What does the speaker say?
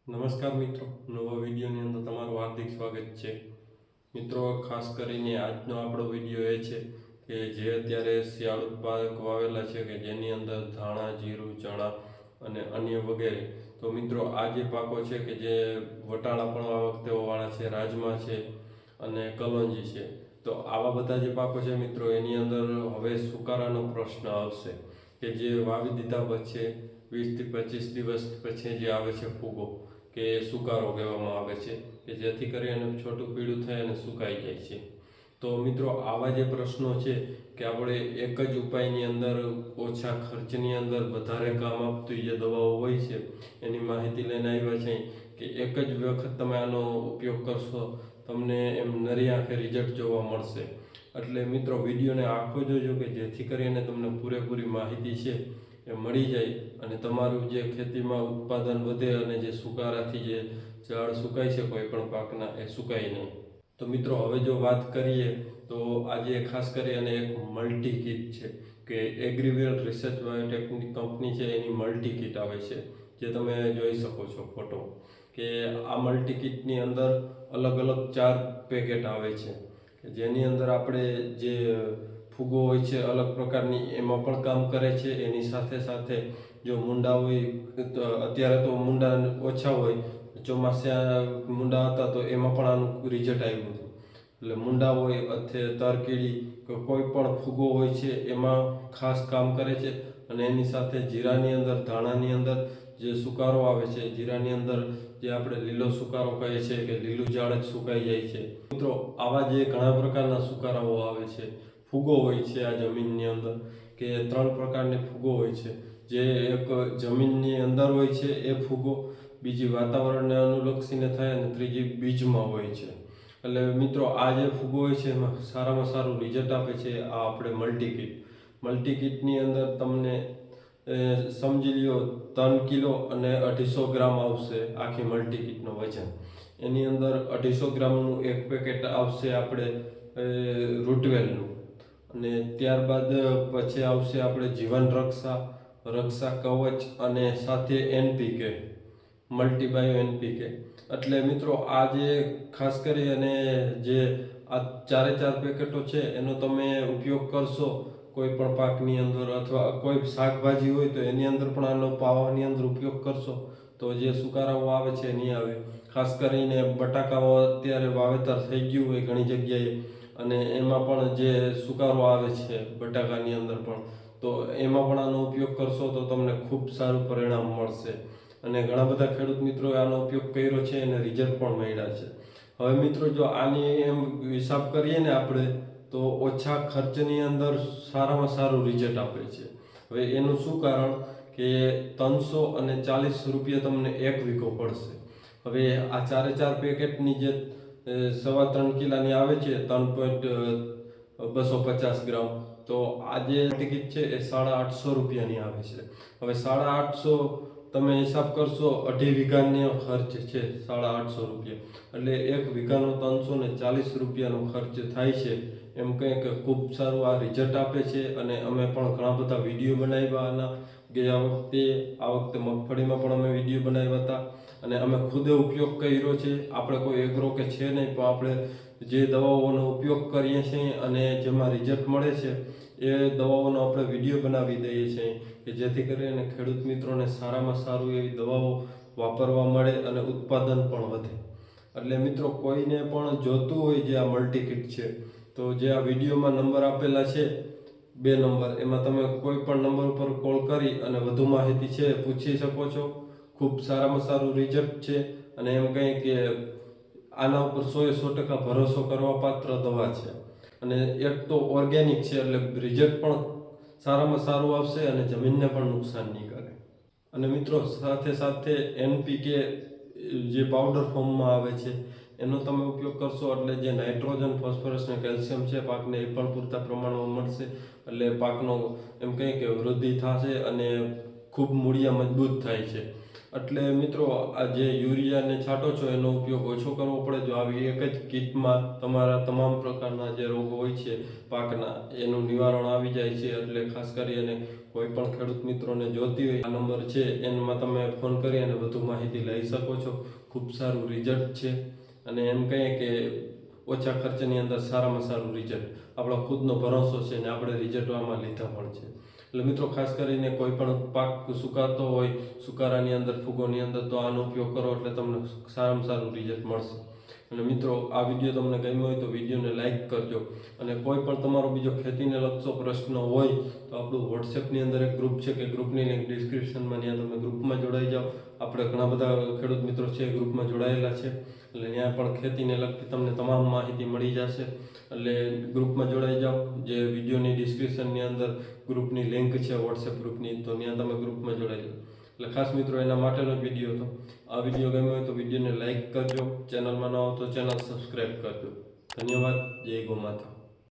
નમસ્કાર મિત્રો, નવા વિડીયોની અંદર તમારું હાર્દિક સ્વાગત છે. મિત્રો, ખાસ કરીને આજનો આપણો વિડીયો એ છે કે જે અત્યારે શિયાળુ પાક વાવેલા છે કે જેની અંદર ધાણા, જીરું, ચણા અને અન્ય વગેરે. તો મિત્રો, આ જે પાકો છે કે જે વટાણા પણ આ વખતે વાળા છે, રાજમા છે અને કલોંજી છે. તો આવા બધા જે પાકો છે મિત્રો, એની અંદર હવે સુકારાનો પ્રશ્ન આવશે કે જે વાવી દીધા પછી 20 થી 25 દિવસ પછી જે આવે છે ફૂગો કે સુકારો કહેવામાં આવે છે કે જેથી કરીને છોટું પીળું થાય અને સુકાઈ જાય છે. તો મિત્રો, આવા જે પ્રશ્નો છે કે આપણે એક જ ઉપાયની અંદર ઓછા ખર્ચની અંદર વધારે કામ આપતી જે દવાઓ હોય છે એની માહિતી લઈને આવ્યા છે કે એક જ વખત તમે આનો ઉપયોગ કરશો તમને એમ નરી આંખે રિઝલ્ટ જોવા મળશે. એટલે મિત્રો, વિડીયોને આખો જોજો કે જેથી કરીને તમને પૂરેપૂરી માહિતી છે એ મળી જાય અને તમારું જે ખેતીમાં ઉત્પાદન વધે અને જે સુકારાથી જે ઝાડ સુકાય છે કોઈ પણ પાકના એ સુકાય નહીં. તો મિત્રો, હવે જો વાત કરીએ તો આજે ખાસ કરી અને એક મલ્ટી કીટ છે કે એગ્રીવેલ રિસર્ચ બાયોટેકનિક કંપની છે એની મલ્ટી કીટ આવે છે જે તમે જોઈ શકો છો ફોટો કે આ મલ્ટી કીટની અંદર અલગ અલગ 4 પેકેટ આવે છે કે જેની અંદર આપણે જે ફૂગો હોય છે અલગ પ્રકારની એમાં પણ કામ કરે છે. એની સાથે સાથે જો મૂંડા હોય તો અત્યારે તો મૂંડા ઓછા હોય, ચોમાસા મૂંડા હતા તો એમાં પણ આનું રિઝલ્ટ આવ્યું હતું. એટલે મૂંડા હોય અથવા તરકીડી કોઈ પણ ફૂગો હોય છે એમાં ખાસ કામ કરે છે. અને એની સાથે જીરાની અંદર, ધાણાની અંદર જે સુકારો આવે છે, જીરાની અંદર જે આપણે લીલો સુકારો કહે છે કે લીલું ઝાડ જ સુકાઈ જાય છે. મિત્રો, આવા જે ઘણા પ્રકારના સુકારાઓ આવે છે, ફૂગો હોય છે આ જમીનની અંદર કે 3 પ્રકારની ફૂગો હોય છે. જે એક જમીનની અંદર હોય છે એ ફૂગો, બીજી વાતાવરણને અનુલક્ષીને થાય અને ત્રીજી બીજમાં હોય છે. એટલે મિત્રો, આ જે ફૂગો હોય છે એમાં સારામાં સારું રિઝલ્ટ આપે છે આ આપણે મલ્ટી કીટની અંદર તમને સમજી લ્યો 3 કિલો અને 250 ગ્રામ આવશે આખી મલ્ટી કીટનું વજન. એની અંદર 250 ગ્રામનું એક પેકેટ આવશે આપણે રૂટવેલનું, અને ત્યારબાદ પછી આવશે આપણે જીવન રક્ષા કવચ અને સાથે એનપીકે, મલ્ટીબાયો એનપીકે. એટલે મિત્રો, આ જે ખાસ કરી અને જે આ 4 પેકેટો છે એનો તમે ઉપયોગ કરશો કોઈ પણ પાકની અંદર અથવા કોઈ શાકભાજી હોય તો એની અંદર પણ આનો પાવાની અંદર ઉપયોગ કરશો તો જે સુકારાઓ આવે છે નહીં આવે. ખાસ કરીને બટાકાઓ અત્યારે વાવેતર થઈ ગયું હોય ઘણી જગ્યાએ અને એમાં પણ જે સુકારો આવે છે બટાકાની અંદર પણ, તો એમાં પણ આનો ઉપયોગ કરશો તો તમને ખૂબ સારું પરિણામ મળશે. અને ઘણા બધા ખેડૂત મિત્રોએ આનો ઉપયોગ કર્યો છે અને રિઝલ્ટ પણ મળ્યા છે. હવે મિત્રો, જો આની એમ હિસાબ કરીએ ને આપણે તો ઓછા ખર્ચની અંદર સારામાં સારું રિઝલ્ટ આપે છે. હવે એનું શું કારણ કે 340 રૂપિયા તમને 1 વીઘો પડશે. હવે આ 4 પેકેટની જે 3.25 કિલાની આવે છે 3.250 ગ્રામ, તો આ જે ટિકિટ છે એ 850 રૂપિયાની આવે છે. હવે 850 તમે હિસાબ કરશો, 2.5 વીઘાનો ખર્ચ છે 850 રૂપિયા, એટલે 1 વીઘાનો 340 રૂપિયાનો ખર્ચ થાય છે. એમ કંઈક ખૂબ સારું આ રિઝલ્ટ આપે છે. અને અમે પણ ઘણા બધા વિડીયો બનાવ્યા આના ગયા આ વખતે મગફળીમાં પણ અમે વિડીયો બનાવ્યા હતા અને અમે ખુદે ઉપયોગ કર્યો છે. આપણે કોઈ એગ્રો કે છે નહીં, પણ આપણે જે દવાઓનો ઉપયોગ કરીએ છીએ અને જેમાં રિઝલ્ટ મળે છે એ દવાઓનો આપણે વિડીયો બનાવી દઈએ છીએ કે જેથી કરીને ખેડૂત મિત્રોને સારામાં સારું એવી દવાઓ વાપરવા મળે અને ઉત્પાદન પણ વધે. એટલે મિત્રો, કોઈને પણ જોતું હોય જે આ મલ્ટી કીટ છે તો જે આ વિડીયોમાં નંબર આપેલા છે 2 નંબર, એમાં તમે કોઈ પણ નંબર ઉપર કોલ કરી અને વધુ માહિતી છે પૂછી શકો છો. ખૂબ સારામાં સારું રિઝલ્ટ છે અને એમ કંઈ કે આના ઉપર 100% ભરોસો કરવા પાત્ર દવા છે. અને એક તો ઓર્ગેનિક છે એટલે રિઝલ્ટ પણ સારામાં સારું આવશે અને જમીનને પણ નુકસાન નહીં કરે. અને મિત્રો, સાથે સાથે એનપીકે જે પાવડર ફોર્મમાં આવે છે એનો તમે ઉપયોગ કરશો એટલે જે નાઇટ્રોજન, ફોસ્ફરસ અને કેલ્શિયમ છે પાકને એ પણ પૂરતા પ્રમાણમાં મળશે. એટલે પાકનો એમ કંઈ કે વૃદ્ધિ થશે અને ખૂબ મૂળિયા મજબૂત થાય છે. એટલે મિત્રો આ જે યુરિયાને છાંટો છો એનો ઉપયોગ ઓછો કરવો પડે. જો આવી એક જ કીટમાં તમારા તમામ પ્રકારના જે રોગો હોય છે પાકના એનું નિવારણ આવી જાય છે. એટલે ખાસ કરીને કોઈ પણ ખેડૂત મિત્રોને જોતી હોય, આ નંબર છે એમાં તમે ફોન કરી અને વધુ માહિતી લઈ શકો છો. ખૂબ સારું રિઝલ્ટ છે અને એમ કહીએ કે ઓછા ખર્ચની અંદર સારામાં સારું રિઝલ્ટ. આપણો ખુદનો ભરોસો છે ને આપણે રિઝલ્ટ આમાં લીધા પણ છે. એટલે મિત્રો ખાસ કરીને કોઈ પણ પાક સુકાતો હોય, સુકારાની અંદર, ફૂગોની અંદર, તો આનો ઉપયોગ કરો એટલે તમને સારામાં સારું રિઝલ્ટ મળશે. અને મિત્રો આ વિડીયો તમને ગમ્યો હોય તો વિડીયોને લાઇક કરજો. અને કોઈ પણ તમારો બીજો ખેતીને લગતો પ્રશ્ન હોય તો આપણું વોટ્સએપની અંદર એક ગ્રુપ છે કે ગ્રુપની લિંક ડિસ્ક્રિપ્શનમાં, ત્યાં તમે ગ્રુપમાં જોડાઈ જાઓ. આપણે ઘણા બધા ખેડૂત મિત્રો છે એ ગ્રુપમાં જોડાયેલા છે. એટલે ત્યાં પણ ખેતીને લગતી તમને તમામ માહિતી મળી જશે. એટલે ગ્રુપમાં જોડાઈ જાઓ. જે વિડીયોની ડિસ્ક્રિપ્શનની અંદર ગ્રુપની લિંક છે વોટ્સએપ ગ્રુપની, તો ત્યાં તમે ગ્રુપમાં જોડાઈ જાઓ. એટલે ખાસ મિત્રો એના માટેનો વિડીયો હતો. આ વિડીયો ગમ્યો હોય તો વિડીયોને લાઇક કરજો. ચેનલમાં ન હો તો ચેનલ સબસ્ક્રાઈબ કરજો. ધન્યવાદ. જય ગૌ માતા.